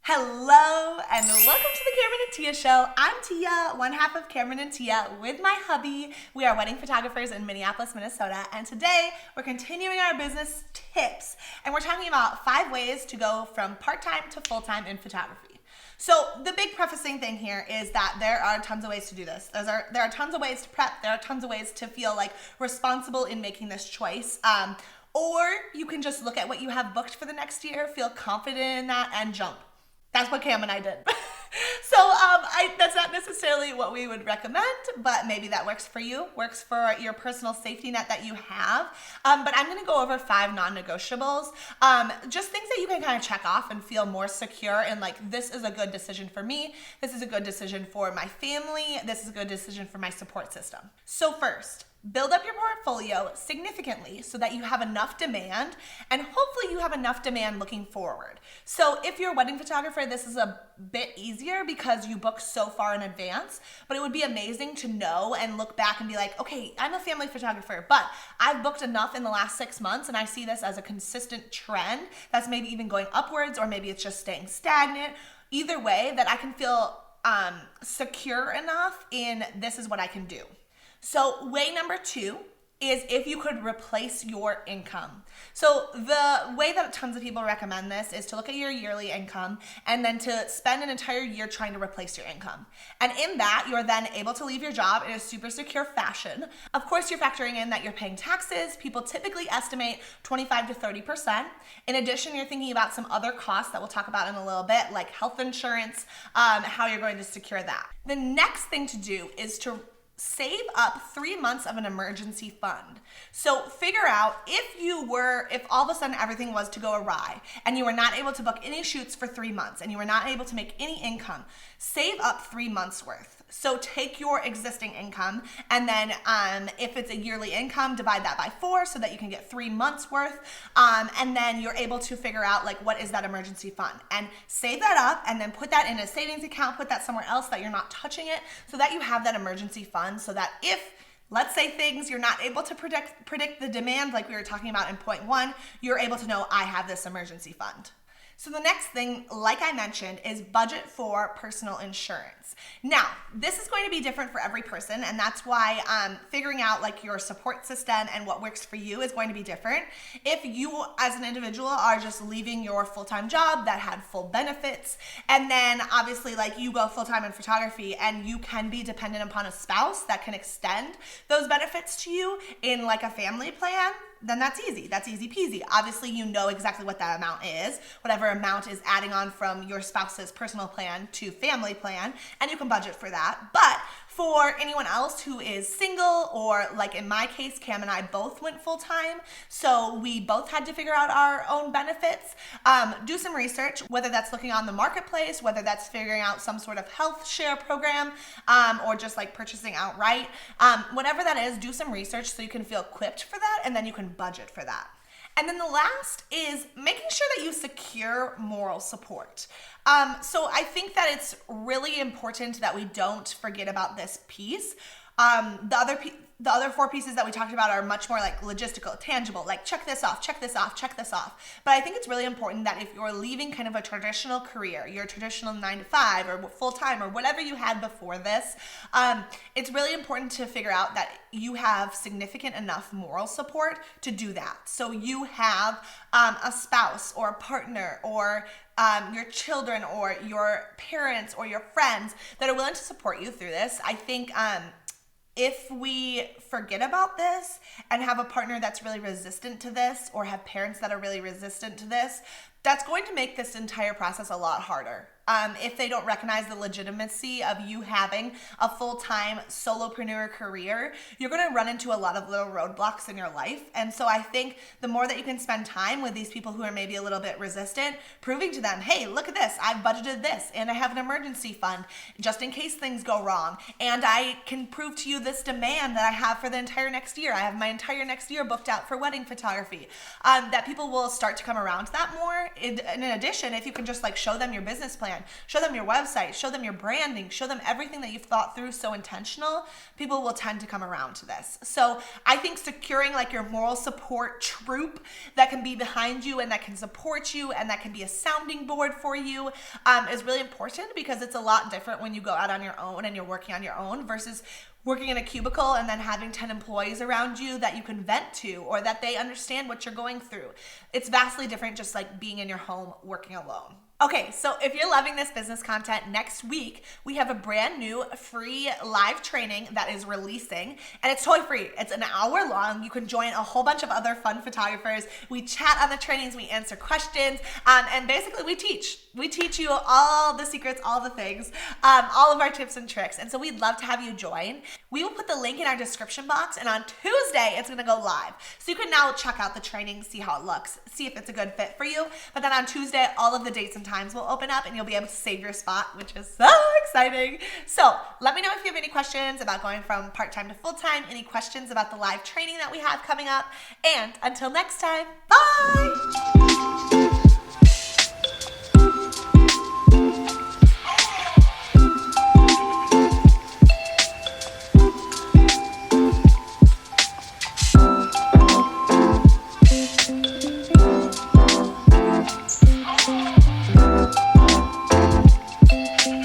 Hello and welcome to the Cameron and Tia Show. I'm Tia, one half of Cameron and Tia with my hubby. We are wedding photographers in Minneapolis, Minnesota, and today we're continuing our business tips and we're talking about 5 ways to go from part-time to full-time in photography. So the big prefacing thing here is that there are tons of ways to do this. There are tons of ways to prep. There are tons of ways to feel like responsible in making this choice. Or you can just look at what you have booked for the next year, feel confident in that, and jump. That's what Cam and I did. So that's not necessarily what we would recommend, but maybe that works for you, works for your personal safety net that you have. But I'm going to go over 5 non-negotiables, just things that you can kind of check off and feel more secure in, like, this is a good decision for me, this is a good decision for my family, this is a good decision for my support system. So first, build up your portfolio significantly so that you have enough demand, and hopefully you have enough demand looking forward. So if you're a wedding photographer, this is a bit easier because you book so far in advance, but it would be amazing to know and look back and be like, okay, I'm a family photographer, but I've booked enough in the last 6 months and I see this as a consistent trend that's maybe even going upwards, or maybe it's just staying stagnant. Either way, that I can feel secure enough in this is what I can do. So way number 2 is if you could replace your income. So the way that tons of people recommend this is to look at your yearly income and then to spend an entire year trying to replace your income. And in that, you're then able to leave your job in a super secure fashion. Of course, you're factoring in that you're paying taxes. People typically estimate 25 to 30%. In addition, you're thinking about some other costs that we'll talk about in a little bit, like health insurance, how you're going to secure that. The next thing to do is to save up 3 months of an emergency fund. So figure out if all of a sudden everything was to go awry and you were not able to book any shoots for 3 months and you were not able to make any income, save up 3 months worth. So take your existing income and then if it's a yearly income, divide that by 4 so that you can get 3 months worth. And then you're able to figure out, like, what is that emergency fund, and save that up and then put that in a savings account, put that somewhere else that you're not touching it, so that you have that emergency fund, so that if, let's say, things you're not able to predict the demand like we were talking about in point 1, you're able to know, I have this emergency fund. So the next thing, like I mentioned, is budget for personal insurance. Now, this is going to be different for every person, and that's why figuring out, like, your support system and what works for you is going to be different. If you as an individual are just leaving your full-time job that had full benefits, and then obviously, like, you go full-time in photography and you can be dependent upon a spouse that can extend those benefits to you in, like, a family plan, then that's easy. That's easy peasy. Obviously, you know exactly what that amount is, whatever amount is adding on from your spouse's personal plan to family plan, and you can budget for that. But for anyone else who is single, or like in my case, Cam and I both went full-time, so we both had to figure out our own benefits. Do some research, whether that's looking on the marketplace, whether that's figuring out some sort of health share program, or just like purchasing outright. Whatever that is, do some research so you can feel equipped for that, and then you can budget for that. And then the last is making sure that you secure moral support. So I think that it's really important that we don't forget about this piece. The other 4 pieces that we talked about are much more like logistical, tangible, like check this off, check this off, check this off. But I think it's really important that if you're leaving kind of a traditional career, your traditional 9 to 5 or full-time or whatever you had before this, it's really important to figure out that you have significant enough moral support to do that. So you have a spouse or a partner or your children or your parents or your friends that are willing to support you through this. I think if we forget about this and have a partner that's really resistant to this, or have parents that are really resistant to this, that's going to make this entire process a lot harder. If they don't recognize the legitimacy of you having a full-time solopreneur career, you're going to run into a lot of little roadblocks in your life. And so I think the more that you can spend time with these people who are maybe a little bit resistant, proving to them, hey, look at this, I've budgeted this, and I have an emergency fund just in case things go wrong. And I can prove to you this demand that I have for the entire next year. I have my entire next year booked out for wedding photography. That people will start to come around to that more in addition, if you can just like show them your business plan, show them your website, show them your branding, show them everything that you've thought through so intentional, people will tend to come around to this. So I think securing like your moral support troop that can be behind you and that can support you and that can be a sounding board for you is really important, because it's a lot different when you go out on your own and you're working on your own versus working in a cubicle and then having 10 employees around you that you can vent to or that they understand what you're going through. It's vastly different just like being in your home working alone. Okay, so if you're loving this business content, next week we have a brand new free live training that is releasing, and it's totally free. It's an hour long. You can join a whole bunch of other fun photographers. We chat on the trainings, we answer questions, and basically we teach. We teach you all the secrets, all the things, all of our tips and tricks, and so we'd love to have you join. We will put the link in our description box, and on Tuesday it's gonna go live. So you can now check out the training, see how it looks, see if it's a good fit for you, but then on Tuesday all of the dates and times will open up and you'll be able to save your spot, which is so exciting. So let me know if you have any questions about going from part-time to full-time, any questions about the live training that we have coming up, and until next time, bye!